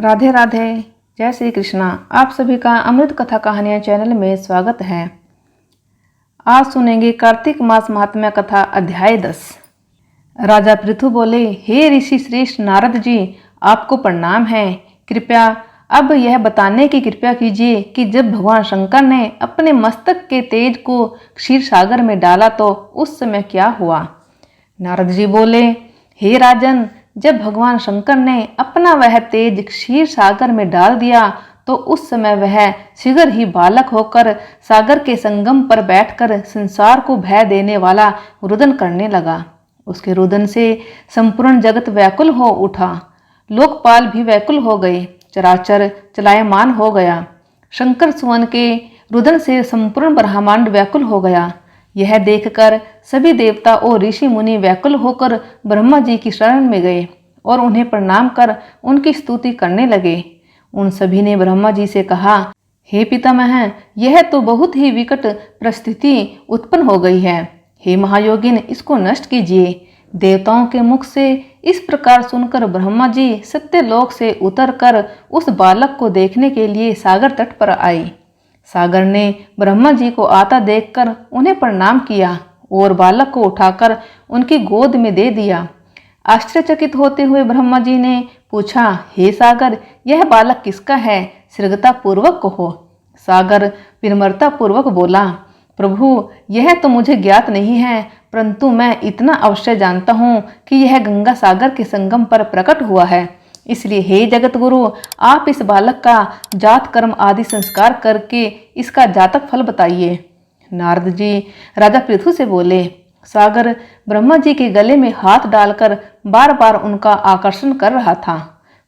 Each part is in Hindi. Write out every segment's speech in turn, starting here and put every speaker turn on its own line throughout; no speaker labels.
राधे राधे। जय श्री कृष्णा। आप सभी का अमृत कथा कहानियाँ चैनल में स्वागत है। आज सुनेंगे कार्तिक मास महात्म्य कथा अध्याय 10। राजा पृथु बोले, हे ऋषि श्रेष्ठ नारद जी, आपको प्रणाम है। कृपया अब यह बताने की कृपा कीजिए कि जब भगवान शंकर ने अपने मस्तक के तेज को क्षीर सागर में डाला तो उस समय क्या हुआ। नारद जी बोले, हे राजन, जब भगवान शंकर ने अपना वह तेज क्षीर सागर में डाल दिया तो उस समय वह शीघ्र ही बालक होकर सागर के संगम पर बैठकर संसार को भय देने वाला रुदन करने लगा। उसके रुदन से संपूर्ण जगत व्याकुल हो उठा, लोकपाल भी व्याकुल हो गए, चराचर चलायमान हो गया। शंकर सुवन के रुदन से संपूर्ण ब्रह्मांड व्याकुल हो गया। यह देखकर सभी देवता और ऋषि मुनि व्याकुल होकर ब्रह्मा जी की शरण में गए और उन्हें प्रणाम कर उनकी स्तुति करने लगे। उन सभी ने ब्रह्मा जी से कहा, हे पितामह, यह तो बहुत ही विकट परिस्थिति उत्पन्न हो गई है। हे महायोगिन, इसको नष्ट कीजिए। देवताओं के मुख से इस प्रकार सुनकर ब्रह्मा जी सत्यलोक से उतरकर उस बालक को देखने के लिए सागर तट पर आए। सागर ने ब्रह्मा जी को आता देखकर उन्हें प्रणाम किया और बालक को उठाकर उनकी गोद में दे दिया। आश्चर्यचकित होते हुए ब्रह्मा जी ने पूछा, हे सागर, यह बालक किसका है? शीघ्रता पूर्वक कहो। सागर विनम्रता पूर्वक बोला, प्रभु, यह तो मुझे ज्ञात नहीं है, परंतु मैं इतना अवश्य जानता हूँ कि यह गंगा सागर के संगम पर प्रकट हुआ है। इसलिए हे जगत गुरु, आप इस बालक का जात कर्म आदि संस्कार करके इसका जातक फल बताइए। नारद जी राजा पृथु से बोले, सागर ब्रह्मा जी के गले में हाथ डालकर बार बार उनका आकर्षण कर रहा था।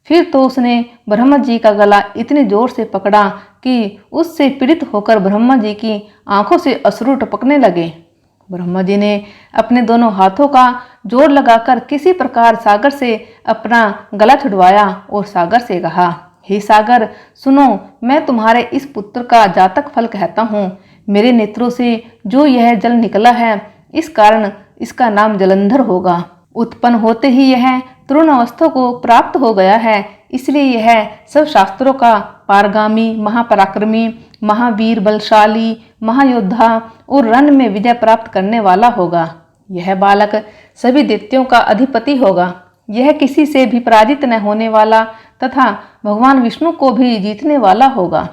फिर तो उसने ब्रह्मा जी का गला इतने जोर से पकड़ा कि उससे पीड़ित होकर ब्रह्मा जी की आंखों से अश्रु टपकने लगे। ब्रह्मा जी ने अपने दोनों हाथों का जोर लगाकर किसी प्रकार सागर से अपना गला छुड़वाया और सागर से कहा, हे सागर, सुनो, मैं तुम्हारे इस पुत्र का जातक फल कहता हूँ। मेरे नेत्रों से जो यह जल निकला है, इस कारण इसका नाम जलंधर होगा। उत्पन्न होते ही यह तरुण अवस्था को प्राप्त हो गया है, इसलिए यह सब शास्त्रों का पारगामी, महापराक्रमी, महावीर, बलशाली, महायोद्धा और रण में विजय प्राप्त करने वाला होगा। यह बालक सभी दैत्यों का अधिपति होगा। यह किसी से भी पराजित न होने वाला तथा भगवान विष्णु को भी जीतने वाला होगा।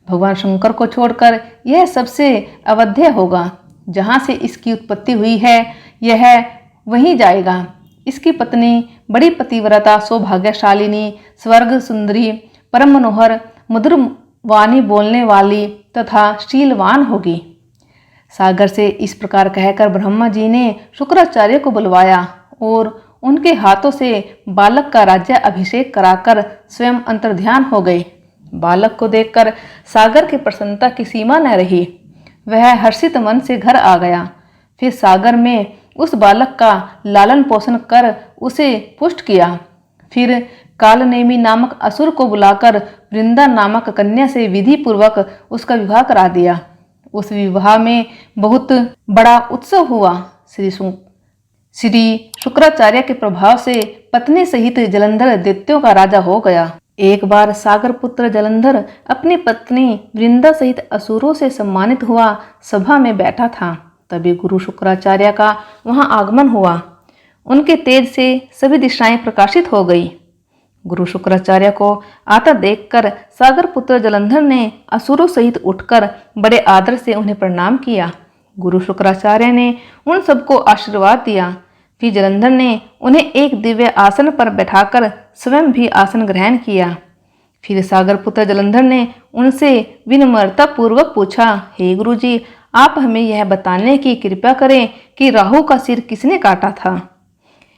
भगवान शंकर को छोड़कर यह सबसे अवध्य होगा। जहाँ से इसकी उत्पत्ति हुई है, यह वहीं जाएगा। इसकी पत्नी बड़ी पतिव्रता, सौभाग्यशालिनी, स्वर्ग सुंदरी, परम मनोहर, मधुर वाणी बोलने वाली तथा शीलवान होगी। सागर से इस प्रकार कहकर ब्रह्मा जी ने शुक्राचार्य को बुलवाया और उनके हाथों से बालक का राज्य अभिषेक कराकर स्वयं अंतर्ध्यान हो गए। बालक को देखकर सागर की प्रसन्नता की सीमा न रही। वह हर्षित मन से घर आ गया। फिर सागर में उस बालक का लालन पोषण कर उसे पुष्ट किया। फिर कालनेमी नामक असुर को बुलाकर वृंदा नामक कन्या से विधि पूर्वक उसका विवाह करा दिया। उस विवाह में बहुत बड़ा उत्सव हुआ। श्री शुक्राचार्य के प्रभाव से पत्नी सहित जलंधर दैत्यों का राजा हो गया। एक बार सागर पुत्र जलंधर अपनी पत्नी वृंदा सहित असुरों से सम्मानित हुआ सभा में बैठा था। तभी गुरु शुक्राचार्य का वहां आगमन हुआ। उनके तेज से सभी दिशाएं प्रकाशित हो गई। गुरु शुक्राचार्य को आता देखकर सागर पुत्र जलंधर ने असुरों सहित उठकर बड़े आदर से उन्हें प्रणाम किया। गुरु शुक्राचार्य ने उन सबको आशीर्वाद दिया। फिर जलंधर ने उन्हें एक दिव्य आसन पर बैठाकर स्वयं भी आसन ग्रहण किया। फिर सागर पुत्र जलंधर ने उनसे विनम्रता पूर्वक पूछा, हे गुरु जी, आप हमें यह बताने की कृपा करें कि राहु का सिर किसने काटा था।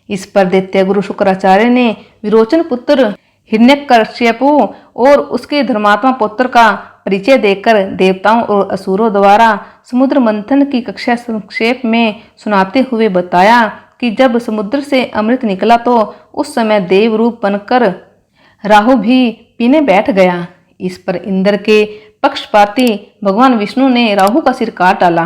इस पर दैत्य गुरु शुक्राचार्य ने विरोचन पुत्र हिरण्यकश्यपु और उसके धर्मात्मा पुत्र का परिचय देकर देवताओं और असुरों द्वारा समुद्र मंथन की कक्षा संक्षेप में सुनाते हुए बताया कि जब समुद्र से अमृत निकला तो उस समय देव रूप बनकर राहु भी पीने बैठ गया। इस पर इंद्र के पक्षपाती भगवान विष्णु ने राहु का सिर काट डाला।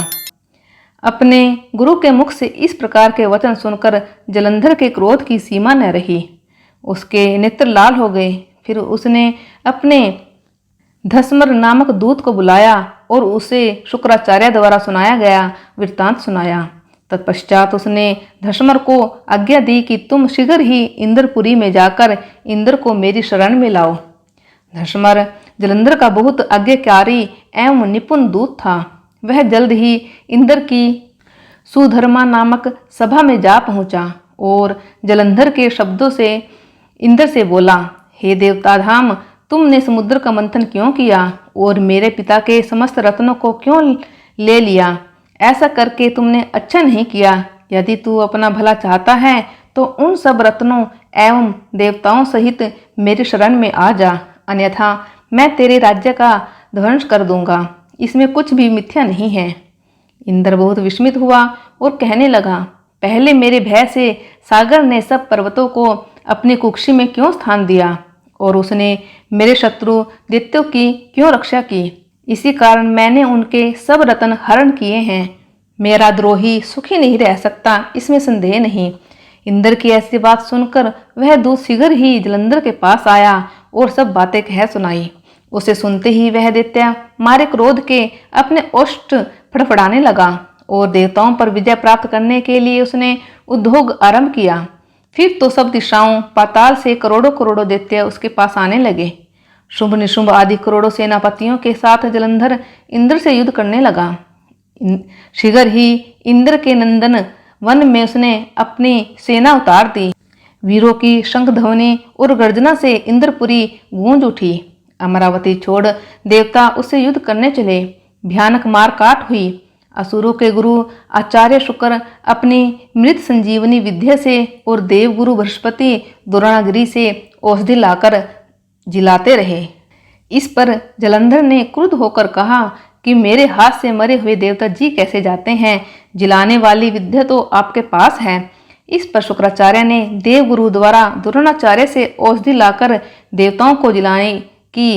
अपने गुरु के मुख से इस प्रकार के वचन सुनकर जलंधर के क्रोध की सीमा न रही। उसके नेत्र लाल हो गए। फिर उसने अपने धस्मर नामक दूत को बुलाया और उसे शुक्राचार्य द्वारा सुनाया गया वृत्तांत सुनाया। तत्पश्चात उसने धस्मर को आज्ञा दी कि तुम शीघ्र ही इंद्रपुरी में जाकर इंद्र को मेरी शरण में लाओ। धस्मर जलंधर का बहुत आज्ञाकारी एवं निपुण दूत था। वह जल्द ही इंद्र की सुधर्मा नामक सभा में जा पहुंचा और जलंधर के शब्दों से इंद्र से बोला, हे देवता धाम, तुमने समुद्र का मंथन क्यों किया और मेरे पिता के समस्त रत्नों को क्यों ले लिया? ऐसा करके तुमने अच्छा नहीं किया। यदि तू अपना भला चाहता है तो उन सब रत्नों एवं देवताओं सहित मेरी शरण में आ जा, अन्यथा मैं तेरे राज्य का ध्वंस कर दूंगा। इसमें कुछ भी मिथ्या नहीं है। इंद्र बहुत विस्मित हुआ और कहने लगा, पहले मेरे भय से सागर ने सब पर्वतों को अपनी कुक्षी में क्यों स्थान दिया और उसने मेरे शत्रु दैत्यों की क्यों रक्षा की? इसी कारण मैंने उनके सब रत्न हरण किए हैं। मेरा द्रोही सुखी नहीं रह सकता, इसमें संदेह नहीं। इंद्र की ऐसी बात सुनकर वह दूत शीघ्र ही जलंधर के पास आया और सब बातें कह सुनाई। उसे सुनते ही वह दैत्य मारे क्रोध के अपने ओष्ठ फड़फड़ाने लगा और देवताओं पर विजय प्राप्त करने के लिए उसने उद्योग आरंभ किया। फिर तो सब दिशाओं पाताल से करोड़ों करोड़ों दैत्य उसके पास आने लगे। शुंभ निशुंभ आदि करोड़ों सेनापतियों के साथ जलंधर इंद्र से युद्ध करने लगा। शीघ्र ही इंद्र के नंदन वन में उसने अपनी सेना उतार दी। वीरों की शंख ध्वनि और गर्जना से इंद्रपुरी गूंज उठी। अमरावती छोड़ देवता उससे युद्ध करने चले। भयानक मार काट हुई। असुरों के गुरु आचार्य शुक्र अपनी मृत संजीवनी विद्या से और देवगुरु बृहस्पति द्रोणागिरी से औषधि लाकर जिलाते रहे। इस पर जलंधर ने क्रुद्ध होकर कहा कि मेरे हाथ से मरे हुए देवता जी कैसे जाते हैं? जिलाने वाली विद्या तो आपके पास है। इस पर शुक्राचार्य ने देवगुरु द्वारा द्रोणाचार्य से औषधि लाकर देवताओं को जिलाने की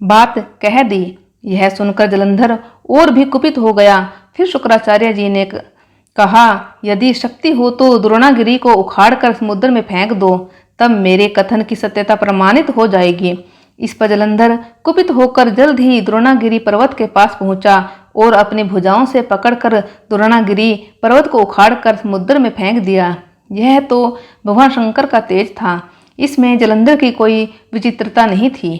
बात कह दी। यह सुनकर जलंधर और भी कुपित हो गया। फिर शुक्राचार्य जी ने कहा, यदि शक्ति हो तो द्रोणागिरी को उखाड़कर समुद्र में फेंक दो, तब मेरे कथन की सत्यता प्रमाणित हो जाएगी। इस पर जलंधर कुपित होकर जल्द ही द्रोणागिरी पर्वत के पास पहुंचा और अपनी भुजाओं से पकड़कर द्रोणागिरी पर्वत को उखाड़कर समुद्र में फेंक दिया। यह तो भगवान शंकर का तेज था। इसमें जलंधर की कोई विचित्रता नहीं थी।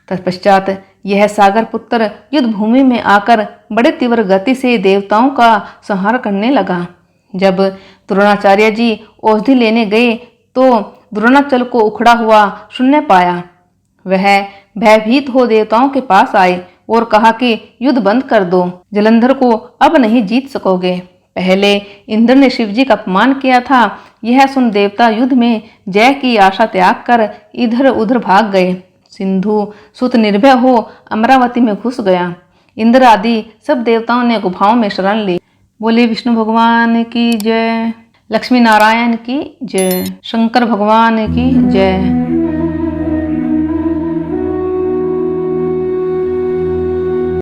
तत्पश्चात यह सागर पुत्र युद्ध भूमि में आकर बड़े तीव्र गति से देवताओं का संहार करने लगा। जब द्रोणाचार्य जी औषधि लेने गए तो द्रोणाचल को उखड़ा हुआ शून्य पाया। वह भयभीत हो देवताओं के पास आए और कहा कि युद्ध बंद कर दो, जलंधर को अब नहीं जीत सकोगे। पहले इंद्र ने शिवजी का अपमान किया था। यह सुन देवता युद्ध में जय की आशा त्याग कर इधर उधर भाग गए। सिंधु सुत निर्भय हो अमरावती में घुस गया। इंद्र आदि सब देवताओं ने गुफाओं में शरण ली। बोले विष्णु भगवान की जय, लक्ष्मी नारायण की जय, शंकर भगवान की जय।